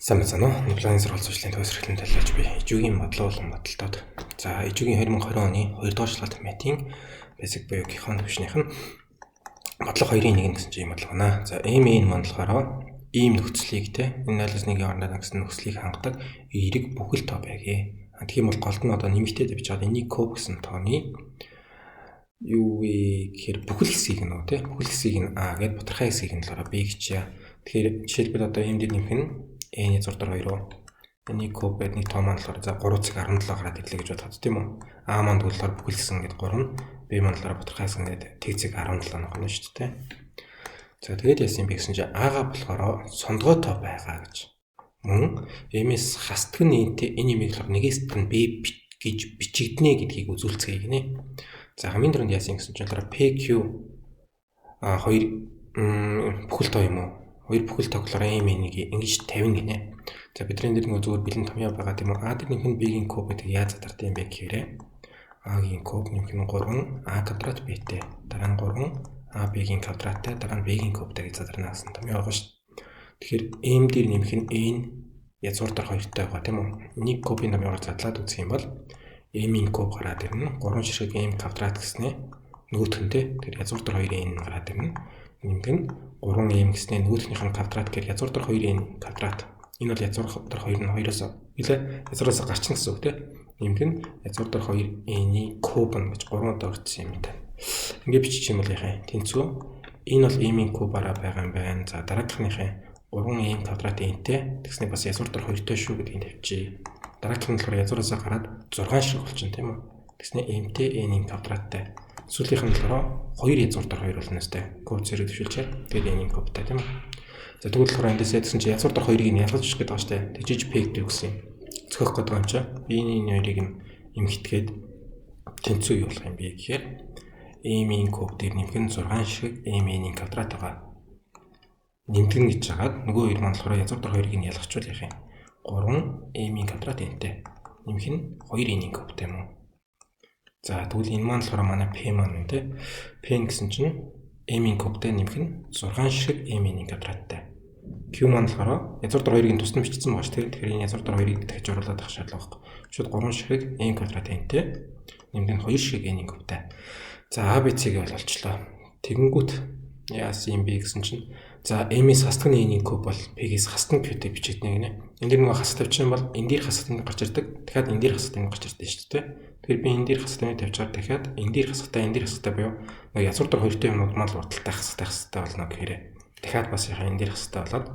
Сайн байна уу? Онлайн сургалт зуршлын төгс хэрэглэн талж би ижүүгийн бодлуулан бодолтод. За ижүүгийн 2020 оны 2 дугаар шалгалт мэтийн basic буюу гихон төвшнийх нь бодлого 2-1 гэсэн чинь юм бодлого байна. За ийм бодлогоор ийм нөхцөлийг те энэ 0-1-ийн хоорондоо гэсэн нөхцөлийг хангадаг эерэг бүхэл тоо байгээ. Тийм бол голд нь одоо нэмэгтэй тавьж байгаа энийг куб гэсэн тооны юу вэ гэхээр бүхэл хэсгийг нь те бүхэл хэсгийг нь а гэж тодорхой хэсгийг нь болохоор b гэчээ. Тэгэхээр жишээлбэл одоо ийм дээр нэмэх нь Эний 6 дээр 2 энийг куб гэдэг нэг тоо маань болохоор за 3 цаг 17 гараад ирлээ гэж бодоход тийм үү. А маань болохоор бүхэл хэсэг гэдэг 3, B маань болохоор тодорхой хэсэг гэдэг тэг цаг 17 нөхөн шүү дээ. За тэгээд яасан бэ гэсэн чинь А-га болохоор сондгой тоо байгаа гэж. Мөн M-с хастдаг нь энэ юм болохоор нэгээс нь B гэж бичигднэ гэдгийг үзүүлцгээе гинэ. За хамгийн түрүүнд яасан гэсэн чинь болохоор PQ хоёр бүхэл тоо юм уу? Хоёр бүхэл тоглоор M-ийг ингэж 50 гинэ. За бидний дээр нөгөө зүгээр бэлэн томьёо байгаа тийм үү? А дээр нэмэх нь B-ийн куб гэдэг яаж задартай юм бэ гэхээр А-гийн куб нэмэх нь 3 А квадрат B-тэй дараа нь 3 А B-гийн квадраттай дараа нь B-гийн кубтай гэж задарна гэсэн томьёо байгаа шүү. Тэгэхээр M дээр нэмэх нь N язгуур дээр 2-тай байгаа тийм үү? Нэг кубын томьёогоор задлаад үзэх юм бол M-ийн куб гараад ирнэ. 3 ширхэг M квадрат гэснээр нөгөөхөнтэй тэр язгуур дээр 2 N гараад ирнэ. Нэмэх нь 3m гэснээр нөгөөхнийх нь квадрат гэхээр язгуур дээр 2n квадрат. Энэ бол язгуур дээр 2 нь 2-оос язгуураас гарчин гэсэн үг тийм. Нэмэх нь язгуур дээр 2n-ийн куб гэж 3 удаа өртсөн юм байна. Ингээд бичих юм бол яхаа тэнцүү. Энэ бол m-ийн кубаараа байгаа юм байна. За дараагийнхын 3m квадрат n-тэй тэгснээр бас язгуур дээр 2-тэй шүү гэдгийг тавьчих. Дараагийнх нь болохоор язгуураас гараад 6 шиг болчихно тийм үү. Тэгснээр m-тэй n-ийн квадраттай. Сүүлийнх нь болохоор 2 язгуур дээр 2 болно сте. Куб зэрэг төвшүүлчихээр тэгээд энэ кубтай тийм үү. За тэгвэл болохоор эндээс ядсан чи язгуур дээр 2-ыг нь ялгаж өгөх гэдэг байгаа сте. Тэгжиж p гэдэг үгс юм. Зөхөх гэдэг юм чи. Энэ 2-ыг нь эмхэтгээд тэнцүү юу болох юм бэ гэхээр m-ийн куб дээр нэмэх нь 6 шиг m-ийн квадрат байгаа. Нэмтгэн гэж жагаад нөгөө 2 маань болохоор язгуур дээр 2-ыг нь ялгачвал яах юм? 3 m-ийн квадрат n-тэй. Нэмэх нь 2 n-ийн кубтай юм уу? За тэгвэл энэ маань болохоор манай P маань үнтэй. P гэсэн чинь M-ийн кубтай нэмэх нь 6 шиг M-ийн квадраттай. Q маань болохоор язгуур дээр 2-ыг тусдан бичсэн байгаа шүү дээ. Тэгэхээр энэ язгуур дээр 2-ыг дахиж оруулаад авах шаардлага байхгүй. Шууд 3 шиг M квадрат n-тэй нэмэх нь 2 шиг N-ийн кубтай. За A, B, C-г бол олчлоо. Тэгэнгүүт яасан юм бэ гэсэн чинь за M-ээс хастдаг N-ийн куб бол P-гээс хастдаг Q-тэй бичигднэ гинэ. Энэ дэр нөгөө хас тавьчих юм бол энэ дээр хасдаг гарч ирдэг. Дахиад энэ дээр хасдаг гарч ирдэг шүү дээ. Тэгэхээр би энэ дээр хасдаг тавьчаар дахиад энэ дээр хасдаг буюу нөгөө язгуур дээр 2-тэй юмнууд маань л урталтай хасдаг болно гэхээр дахиад бас яхаа энэ дээр хасдаг болоод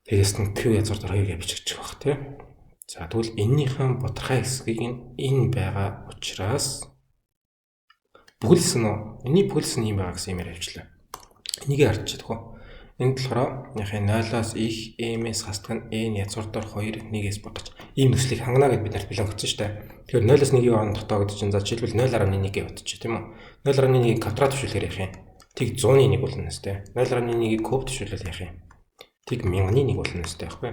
тэгээс нь Q язгуур дээр 2 гэж бичигдчих واخ тий. За тэгвэл энэнийхэн бодорхой хэсгийг энэ байгаа учраас бүхэл хэсэг нь энэний бүхэл хэсэг нь юм байгаа гэсэн юмээр авчлаа. Энийг харж чадах уу? Энд болохоор яхаа 0-аас их m-ээс хасдаг нь n язгуур дээр 2 1-ээс бодож ийм нөхцөлийг хангана гэж бид нарт билэн өгсөн шүү дээ. Тэгэхээр 0-аас 1-ийн хооронд тогтоо гэдэг чинь за жишээлбэл 0.1-ийг бодчих тийм үү? 0.1-ийг квадрат төвшүүлэхээр яах юм? Тэг 100-ийн 1 болно шүү дээ. 0.1-ийг куб төвшүүлээд яах юм? Тэг 1000-ийн 1 болно шүү дээ байхгүй.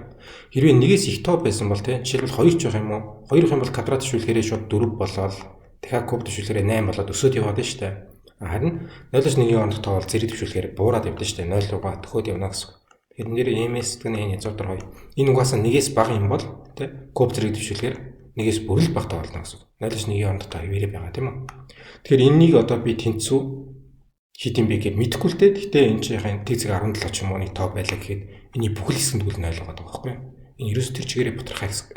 Хэрвээ 1-ээс их тоо байсан бол тийм жишээлбэл 2 ч байх юм уу? 2 их юм бол квадрат төвшүүлэхээр шууд 4 болоод дахиад куб төвшүүлэхээр 8 болоод өсөд яваад шүү дээ. Харин 0-аас 1-ийн хооронд тоо бол зэрэг төвшүүлэхээр буураад явдаа шүү дээ. 0 руугаа төхөөд явна гэсэн. Тэгэхээр нэр m-ээс гэдэг нь язгуур дээр 2. Энэ угаасаа 1-ээс бага юм бол тийм куб зэрэг төвшүүлэхээр 1-ээс бүр л багтаа болно гэсэн. 0-аас 1-ийн хооронд тоо хэвээрээ байгаа тийм үү? Тэгэхээр энэнийг одоо би тэнцүү хийх юм бэ гэж мэдэхгүй л дээ. Гэтэ энэ чинь яхаа тэг зэрэг 17 ч юм уу нэг тоо байлаа гэхэд миний бүхэл хэсэг нь тэгвэл 0 байгаа байхгүй юу? Энэ ерөөс тэр чигээрээ тодорхой хэсэг.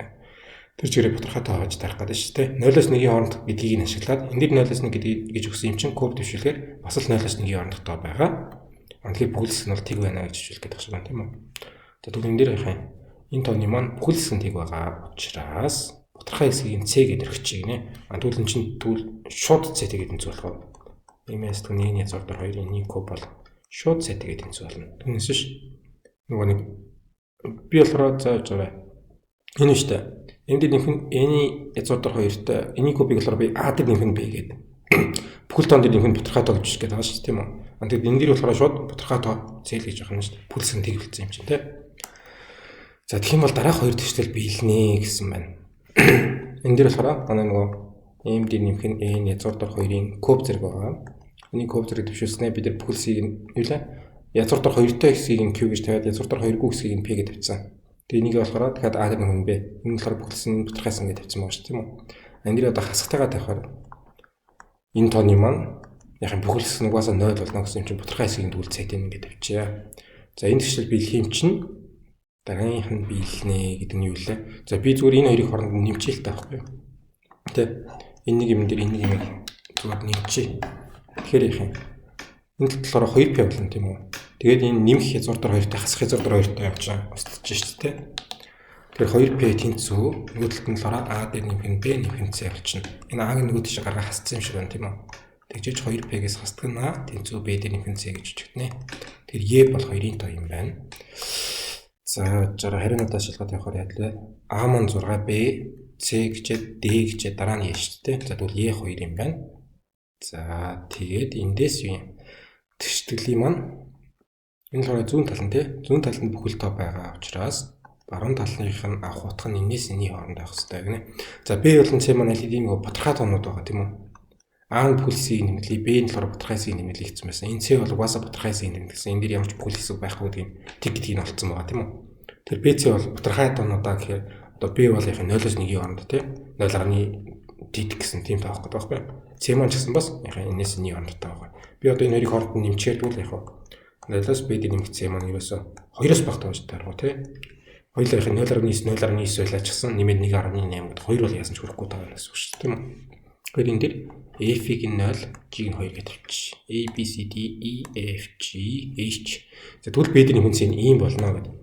Тэр чигээрээ тодорхой тоо хааж тарах гэдэг шүү дээ. 0-аас 1-ийн хооронд гэдгийг нь ашиглаад энэ дээр 0-аас 1 гэдэг гэж өгсөн юм чинь куб төвшүүлэхээр бас л 0-аас 1-ийн хооронд тоо байгаа. Тэгэхээр бүхэл хэсэг нь бол тэг байна гэж хэлэх гэдэг шиг байна тийм үү? За тэгвэл энэ дээр яхаа энэ тооны маань бүхэл хэсэг нь тэг байгаа учраас тодорхой хэсгийг C гэдэг өгчих гинэ. Тэгвэл энэ чинь тэгвэл шууд C гэдэг тэнцүү болох. M-ээс түүний язгуур дээр 2-ийн куб бол шууд C гэдэг тэнцүү болно. Түүнээс ш нөгөө нэг би болохоор зааж байгаа. Энэ шүү дээ. Энд дээр нөхөн N-ийн язгуур дээр 2-тай энэний кубыг болохоор би A дээр нөхөн B гэдэг. Бүхэл тоон дээр нөхөн тодорхой тоо гэж байгаа шүү дээ тийм үү? Тэгээд энэ дээр болохоор шууд тодорхой тоо C гэж байгаа юм шүү дээ. Бүхэл хэсэг тэгвэлцсэн юм чинь тийм. За тэгэх юм бол дараах 2 төсөл биелнэ гэсэн байна. Энэ дээр болохоор манай нөгөө M дээр нэмэх нь N язгуур дээр 2-ийн куб зэрэг байгаа. Энийг куб зэрэг төвшүүлснээр бид нар бүхэл хэсгийг юу лээ? Язгуур дээр 2-той хэсгийг нь Q гэж тавиад язгуур дээр 2-гүй хэсгийг нь P гэж тавьсан. Тэгээ энийг болохоор дахиад А дээр нөхөн Б. Энэ болохоор бүхэлдсэн тодорхойсон гэж тавьсан байгаа шүү тийм үү. Энд одоо хасгатайгаа тавихаар энэ тооны маань яг бүхэлдсэн угаасаа 0 болно гэсэн юм чинь тодорхой хэсгийн тгүүл цайт ингэ тавьчихъя. За энэ тэгшэл биелэх юм чинь дараагийнх нь биелнэ гэдэг нь юу вэ? За би зүгээр энэ хоёрын хооронд нэмчихэл таахгүй юу? Тэ энэ нэг юм дээр энэ нэг юм зүгээр нэмчихье. Тэгэхээр яах юм? Энд болохоор 2p болно тийм үү? Тэгээд энэ нэмэх хязгаар дээр 2-тай хасах хязгаар дээр 2-тай явж байгаа устж шүү дээ. Тэгэхээр 2p тэнцүү нөгөө талд нь болохоор a дээр нэмэх нь b нэмэх нь c болчихно. Энэ a-г нөгөө тийш гаргаа хассан юм шиг байна тийм үү? Тэгжиж 2p-гээс хасдаг нь a тэнцүү b дээр нэмэх нь c гэж үчигдэнэ. Тэгэхээр e бол 2-ын тоо юм байна. За хариунуудаа шалгаад явахаар ядлаа. a маань 6b c гэчээд d гэчээд дараа нь e шүү дээ. За тэгвэл e 2 юм байна. За тэгээд эндээс юу юм? Тэгштгэлийн маань энэ болохоор зүүн тал нь тий. Зүүн талд нь бүхэл тоо байгаа учраас баруун талынх нь авах утга нь энэс энэний хооронд байх хэрэгтэй гэнэ. За b болон c маань аль хэдийн нөгөө батархай тоонууд байгаа тийм үү? A нь бүхэл хэсгийг нэмэлээ, b нь болохоор батархай хэсгийг нэмэлээ гэсэн байсан. Энэ c бол угаасаа батархай хэсгийг нэмэлсэн. Энэ дээр ямар ч бүхэл хэсэг байхгүй гэдэг нь тэг гэдгийг нь олцсон байгаа тийм үү? Тэр b c бол батархай тоонуудаа гэхээр одоо b бол яг 0-оос 1-ийн хооронд тий. 0.1 гэсэн тийм таах гэдэг байхгүй юу? C маань ч гэсэн бас яг энэс энэний хооронд таах. Би одоо энэ хоёрыг хооронд нь нэмчихвэл яг 0-оос b дээр нэмэх c маань ерөөсөө 2-оос багтаа байж таарах тий. Хоёулаа яг 0.9 байлаач гэсэн нэмээд 1.8 гэдэг 2 бол яасан ч хүрэхгүй таа гэсэн үг шүү дээ тийм үү? Тэгэхээр энэ дээр f-ийг 0, g-ийг 2 гэж тавьчих. A B C D E F G H. За тэгвэл b дээр нэмэх c нь ийм болно гэдэг.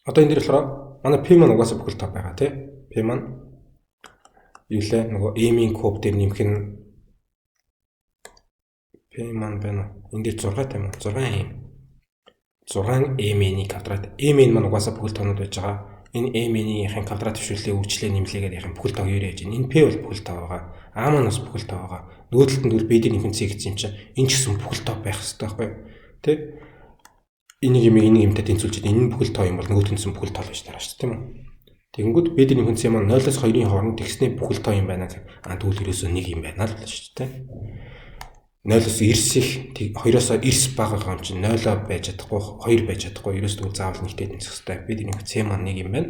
Одоо энэ дээр болохоор манай p маань угаасаа бүхэл тоо байгаа тий. P маань юу лээ нөгөө m-ийн куб дээр нэмэх нь p маань байна. Энд дээр 6 тийм үү? 6m 6m-ийн квадрат. m-ийн маань угаасаа бүхэл тоонууд байж байгаа. Энэ m-ийн квадрат төвшүүлээ үржлээ нэмлээгээд яхин бүхэл тоо 2 яаж байна. Энэ p бол бүхэл тоо байгаа. a маань бас бүхэл тоо байгаа. Нөгөө талд нь бол b дээр нэмэх c гэсэн юм чинь энэ ч гэсэн бүхэл тоо байх хэрэгтэй байхгүй юу? Тэ? Энийг энийг юмтай тэнцүүлж энэ бүхэл тоо юм бол нөгөө тэнцэн бүхэл тоо байж тараа шүү дээ тийм үү? Тэгэнгүүт b дээр нэмэх c маань 0-оос 2-ийн хооронд тэгснээ бүхэл тоо юм байна гэх. Тэгвэл ерөөсөө 1 юм байна л шүү дээ. 0-оос эрс их 2-оос эрс бага юм чинь 0 байж чадахгүй 2 байж чадахгүй ерөөс тэгвэл заавал нэгтэй тэнцэх хэрэгтэй. B дээр нэмэх c маань 1 юм байна.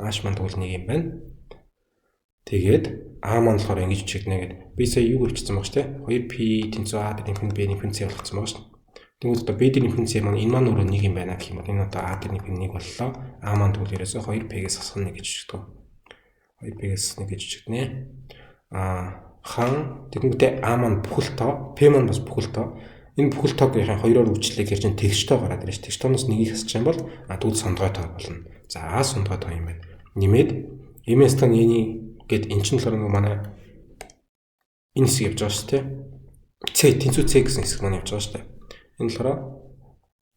A-ш маань тэгвэл 1 юм байна. Тэгээд A маань болохоор ингэж чигнэ гэдэг. Би сая юу өвчсөн баг шүү дээ. 2p тэнцүү A дээр нэмэх нь b нэмэх нь c болгоцсон баг шүү дээ. Тэгвэл одоо b дээр нэмэх нь c маань энэ маань өөрөө 1 юм байна гэх юм бол энэ одоо A дээр нэмэх нь 1 боллоо. A маань тэгвэл ерөөсөө 2p-гээс хасах 1 гэж чигдэг. 2p-гээс 1 гэж чигнэ. Хан тэгэнгүүтээ A маань бүхэл тоо, P маань бас бүхэл тоо. Энэ бүхэл тоогийнхаа хоёроор үчлээ гэж чинь тэгш тоо гараад ирж. Тэгш тооноос нэгийг хасчих юм бол тэгвэл сондгой тоо болно. За A сондгой тоо юм байна. Нэмээд MS тань эний гэд эн чинь болохоор нэг манай энэ хэсэг явж байгаа шүү дээ. C тэнцүү C гэсэн хэсэг маань явж байгаа шүү дээ. Энэ болохоор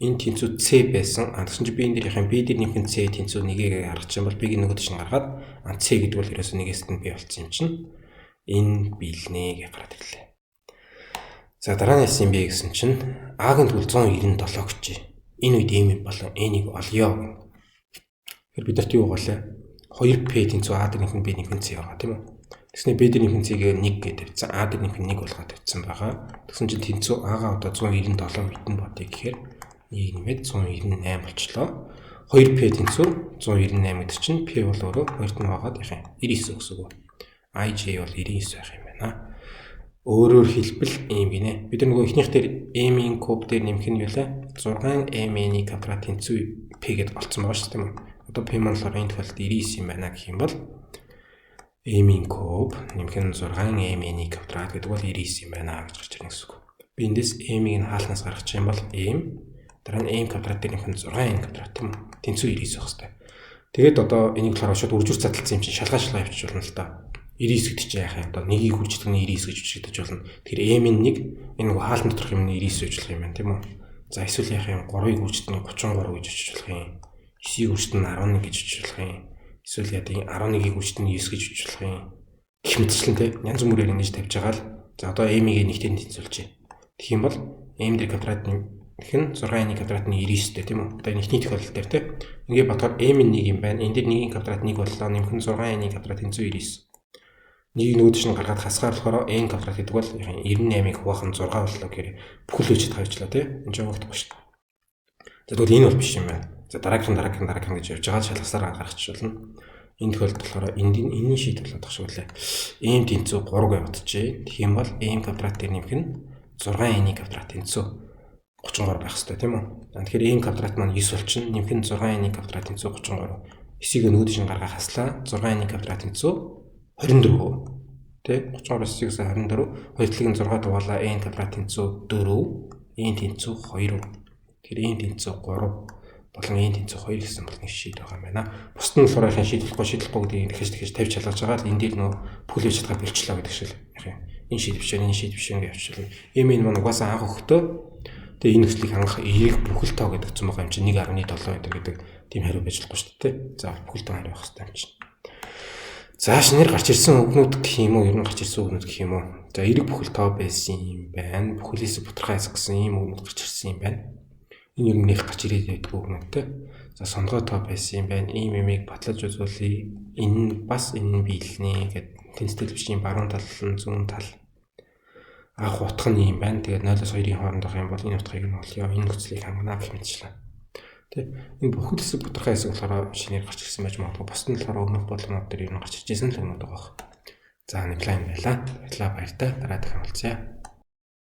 энэ тэнцүү C байсан. Тэгсэн чинь би энэ дээрийнхэн B дээр нэмэх C тэнцүү нэгийг гаргачих юм бол B-ийг нөгөө тийш гаргаад C гэдэг бол ерөөсөө нэгээс нь B болчихсон юм чинь энэ биелнэ гэж гараад ирлээ. За дараа нь яасан бэ гэсэн чинь А-гийн тэгвэл 197 гэж. Энэ үед M болон N-ийг олё. Тэгэхээр бид нарт юу болоо? 2p тэнцүү A дээр нэмэх B нэмэх C байгаа тийм үү? Тэгснэ B дээр нэмэх C-гээ 1 гэдэг тавьсан. A дээр нэмэх 1 болгоод тавьсан байгаа. Тэгсэн чинь тэнцүү A-га одоо 197 битэн бодъё гэхээр 1 нэмээд 198 болчлоо. 2p тэнцүү 198 гэдэг чинь p бол өөрөө 2-т нь байгаа гэх юм. 99 гэсэн үг. IJ бол 99 байх юм байна. Өөрөөр хэлбэл ийм гинэ. Бид нөгөө эхнийх дээр m-ийн куб дээр нэмэх нь юу лээ? 6m-ийн квадрат тэнцүү p гэдээ олцсон байгаа шүү дээ тийм үү? Одоо p маань болохоор энэ тохиолдолд 99 юм байна гэх юм бол m-ийн куб нэмэх нь 6m-ийн квадрат гэдэг бол 99 юм байна гэж гарч ирнэ гэсэн үг. Би эндээс m-ийг хаалнаас гаргачих юм бол m дараа нь m квадрат дээр нэмэх нь 6m квадрат тийм үү? Тэнцүү 99 байх хэрэгтэй. Тэгээд одоо энийг болохоор шууд үржүүр задлалсан юм чинь шалгаа явчих болно л та. 99 гэдэг чинь яах юм одоо нэгийг үржигдэх нь 99 гэж үчигдэж болно. Тэгэхээр m-ийн 1 энэ нөгөө хаалтан доторх юм 99 гэж болох юм байна тийм үү? За эсвэл яах юм 3-ыг үржигдэх нь 33 гэж үчиж болох юм. 9-ийг үржигдэх нь 11 гэж үчиж болох юм. Эсвэл яа тийм 11-ийг үржигдэх нь 9 гэж үчиж болох юм. Гэх мэтчлэн тийм янз бүрээр ингэж тавьж байгаа л за одоо m-ийг нэгтэй тэнцүүлж. Тэгэх юм бол m дээр квадрат нэх нь 6-ийн квадрат нь 99 тийм үү? Одоо энэ ихний тохиолдол дээр тийм. Ингээ бодохоор m-ийн 1 юм байна. Энэ дээр 1-ийн квадрат 1 боллоо. Нэмэх нь 6-ийн квадрат тэнцүү 99. Нэг нүүд чинь гаргаад хасгаар болохоор n квадрат гэдэг бол 98-ыг хуваах нь 6 боллоо гэхээр бүхэл үчид тавьчлаа тийм. Энд жоо багтахгүй шүү дээ. За тэгвэл энэ бол биш юм байна. За дараагийн гэж явж байгаа шалгасаар анхаарчихвал энэ тохиолдолд болохоор энэний шийдэл болох шиг үлээ. Ийм тэнцүү 3 явагдчихжээ. Тэгэх юм бол ийм квадратын нэмэх нь 6n-ийн квадрат тэнцүү 33 байх хэрэгтэй тийм үү? Тэгэхээр ийм квадрат маань 9 болчихно. Нэмэх нь 6n-ийн квадрат тэнцүү 33. Эсийг нөгөөд шин гаргаа хаслаа. 6n-ийн квадрат тэнцүү 24. Тэ 33-аас 24. Хоёртлыг нь 6 дугаалаа n квадрат тэнцүү 4, n тэнцүү 2. Тэгэхээр n тэнцүү 3 болон n тэнцүү 2 гэсэн бол нэг шийдэл байгаа юм байна. Бусд нь болохоор шийдлэхгүй гэдгийг дахиж тавьж шалгаж байгаа л энэ дээр нөө бүхэл явж чадгаа бэлчлээ гэдэг шиг юм. Энэ шийдэл биш гэж явчихвал m-ийн маань угаасаа анх өгтөө тэгээ энэ нөхцөлийг хангах эерэг бүхэл тоо гэдэг юм байгаа юм чинь 1.7 гэдэг тийм хариу байж болохгүй шүү дээ. За бүхэл тоо хариу байх хэрэгтэй юм чинь. Зааш нэр гарч ирсэн үгнүүд гэх юм уу? Ер нь гарч ирсэн үгнүүд гэх юм уу? За эерэг бүхэл тоо байсан юм байна. Бүхэл хэсэг бутархай хэсэг гэсэн ийм үгнүүд гарч ирсэн юм байна. Энэ ер нь нэх гарч ирээд байдаг үгнүүдтэй. За сонгоо тоо байсан юм байна. Ийм юмыг батлаж үзүүлээ. Энэ нь бас энэ биелнэ гэдэг тэнцтэй төвчийн баруун тал, зүүн тал. Анх утга нь юм байна. Тэгээд 0-2-ийн хооронд байх юм бол энэ утгыг нь олё. Энэ нөхцөлийг хангана гэх мэтчлээ. Тэ энэ бүхэл хэсэг бутархай хэсэг болохоор шинээр гарч ирсэн байж магадгүй. Бусд нь болохоор өмнөх болгонууд дээр ер нь гарч иржсэн л үгнүүд байгаа. За нэг лайн байлаа. Баярлалаа баяртай. Дараа дахин уулзъя.